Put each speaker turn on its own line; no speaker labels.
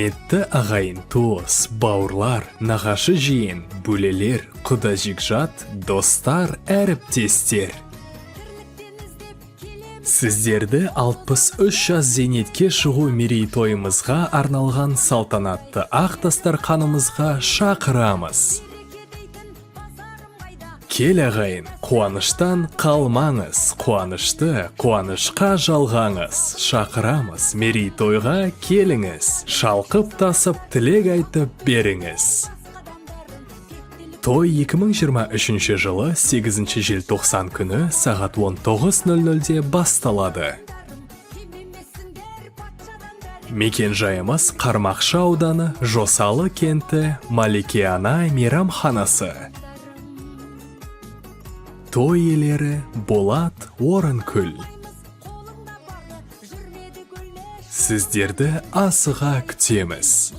Құрметті ағайын туыс, бауырлар, нағашы жиен, бөлелер, құда-жекжат, достар, әріптестер. Сіздерді 63 жас зейнетке шығу мерейтойымызға арналған салтанатты ақ дастарханымызға шақырамыз. Кел ағайын, қуаныштан қалмаңыз, қуанышты қуанышқа жалғаңыз. Шақырамыз, мерейтойға келіңіз, шалқып тасып тілек айтып беріңіз. Той 2023 жылы 8 желтоқсан күні сағат 19:00-де басталады. Мекен жайымыз Қармақшы ауданы, Жосалы кенті, Малике ана мейрамханасы. Той иелері Болат Орынкүл. Сіздерді асыға күтеміз.